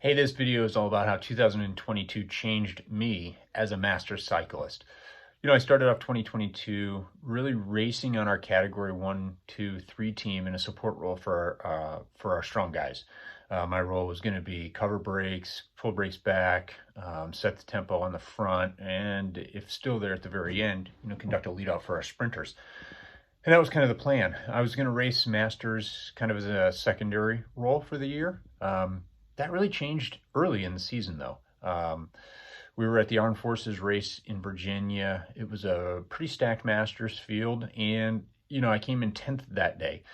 Hey, this video is all about how 2022 changed me as a Masters cyclist. I started off 2022 really racing on our category 1, 2, 3 team in a support role for our strong guys. My role was going to be cover brakes, pull brakes back, set the tempo on the front, and if still there at the very end, conduct a lead out for our sprinters. And that was kind of the plan. I was going to race Masters kind of as a secondary role for the year. That really changed early in the season, though. We were at the Armed Forces race in Virginia. It was a pretty stacked Masters field, and I came in 10th that day,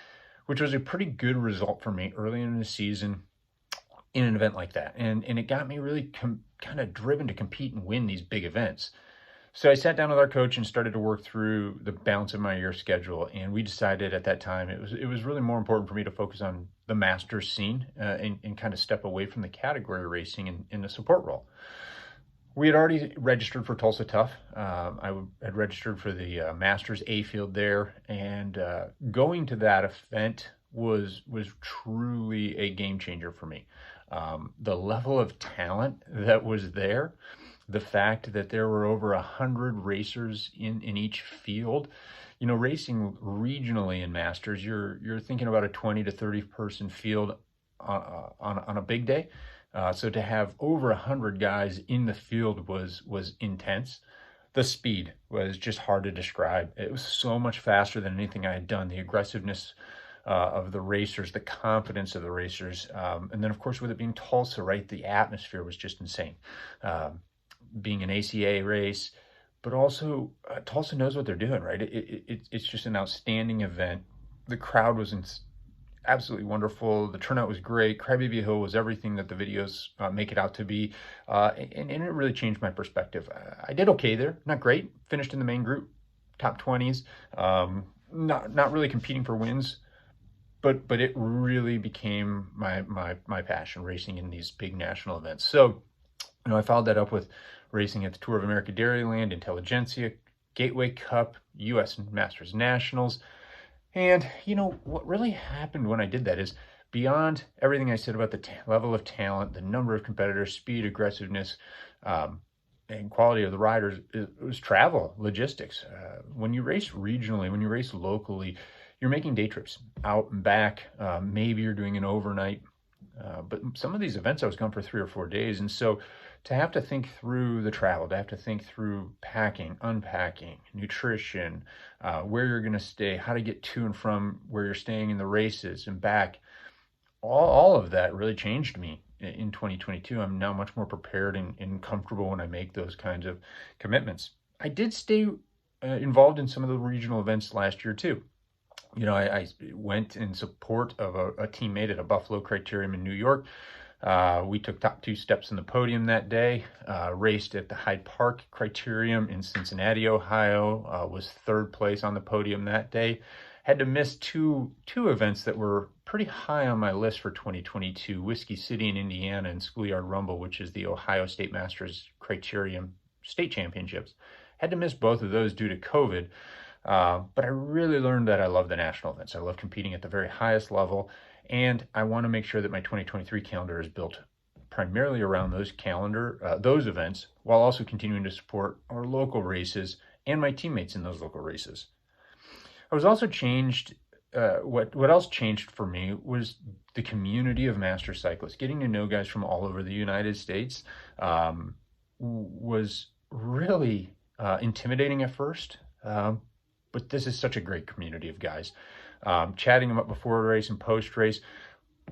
which was a pretty good result for me early in the season in an event like that. And it got me really kind of driven to compete and win these big events. So I sat down with our coach and started to work through the balance of my year schedule, and we decided at that time it was really more important for me to focus on the Masters scene and kind of step away from the category racing in the support role. We had already registered for Tulsa Tough. I had registered for the Masters A field there, and going to that event was truly a game changer for me. The level of talent that was there, the fact that there were over 100 racers in each field. Racing regionally in Masters, you're thinking about a 20 to 30 person field on a big day. So to have over 100 guys in the field was intense. The speed was just hard to describe. It was so much faster than anything I had done. The aggressiveness of the racers, the confidence of the racers, and then of course with it being Tulsa, right, the atmosphere was just insane. Being an ACA race, but also Tulsa knows what they're doing, right? It's just an outstanding event. The crowd was absolutely wonderful. The turnout was great. Crybaby Hill was everything that the videos make it out to be, and it really changed my perspective. I did okay there, not great. Finished in the main group, top 20s. Not really competing for wins, but it really became my passion, racing in these big national events. So I followed that up with racing at the Tour of America Dairyland, Intelligentsia, Gateway Cup, U.S. Masters Nationals. And, what really happened when I did that is beyond everything I said about the level of talent, the number of competitors, speed, aggressiveness, and quality of the riders, it was travel, logistics. When you race regionally, when you race locally, you're making day trips out and back. Maybe you're doing an overnight. But some of these events I was gone for 3 or 4 days. And so to have to think through the travel, to have to think through packing, unpacking, nutrition, where you're going to stay, how to get to and from where you're staying in the races and back, all of that really changed me in 2022. I'm now much more prepared and comfortable when I make those kinds of commitments. I did stay involved in some of the regional events last year too. I went in support of a teammate at a Buffalo Criterium in New York. We took top 2 steps in the podium that day, raced at the Hyde Park Criterium in Cincinnati, Ohio, was 3rd place on the podium that day. Had to miss two events that were pretty high on my list for 2022, Whiskey City in Indiana and Schoolyard Rumble, which is the Ohio State Masters Criterium State Championships. Had to miss both of those due to COVID. But I really learned that I love the national events. I love competing at the very highest level, and I want to make sure that my 2023 calendar is built primarily around those events, while also continuing to support our local races and my teammates in those local races. I was also changed. What else changed for me was the community of master cyclists. Getting to know guys from all over the United States was really intimidating at first. But this is such a great community of guys. Chatting them up before a race and post-race.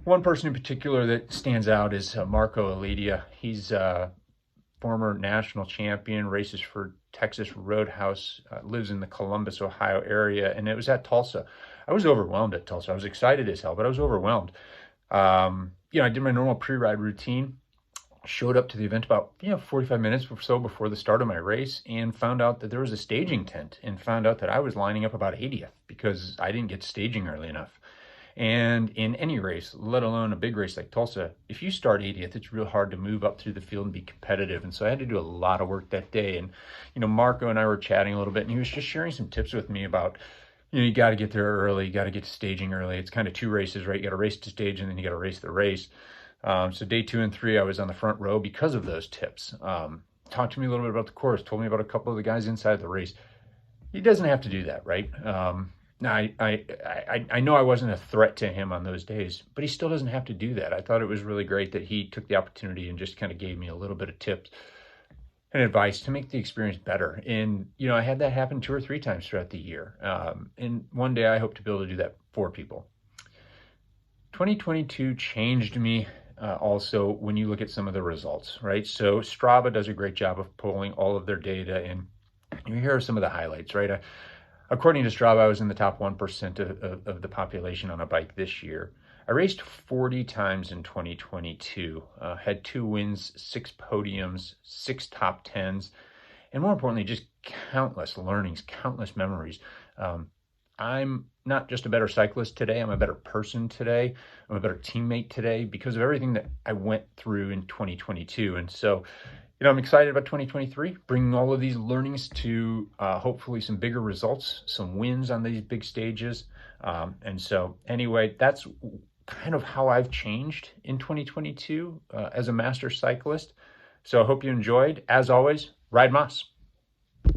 One person in particular that stands out is Marco Alidia. He's a former national champion, races for Texas Roadhouse, lives in the Columbus, Ohio area, and it was at Tulsa. I was overwhelmed at Tulsa. I was excited as hell, but I was overwhelmed. I did my normal pre-ride routine. Showed up to the event about 45 minutes or so before the start of my race, and found out that there was a staging tent, and found out that I was lining up about 80th because I didn't get staging early enough. And in any race, let alone a big race like Tulsa, if you start 80th, it's real hard to move up through the field and be competitive. And so I had to do a lot of work that day. And Marco and I were chatting a little bit, and he was just sharing some tips with me about you got to get there early, you got to get to staging early. It's kind of 2 races, right? You got to race to stage, and then you got to race the race. So day 2 and 3, I was on the front row because of those tips. Talked to me a little bit about the course, told me about a couple of the guys inside the race. He doesn't have to do that, right? Now, I know I wasn't a threat to him on those days, but he still doesn't have to do that. I thought it was really great that he took the opportunity and just kind of gave me a little bit of tips and advice to make the experience better. And, I had that happen 2 or 3 times throughout the year. And one day I hope to be able to do that for people. 2022 changed me also when you look at some of the results, right? So Strava does a great job of pulling all of their data, and here are some of the highlights, right? According to Strava, I was in the top 1% of the population on a bike this year. I raced 40 times in 2022, had 2 wins, 6 podiums, 6 top 10s, and more importantly, just countless learnings, countless memories. I'm not just a better cyclist today, I'm a better person today, I'm a better teammate today because of everything that I went through in 2022. And so, I'm excited about 2023, bringing all of these learnings to hopefully some bigger results, some wins on these big stages. And so anyway, that's kind of how I've changed in 2022 as a master cyclist. So I hope you enjoyed. As always, ride Moss.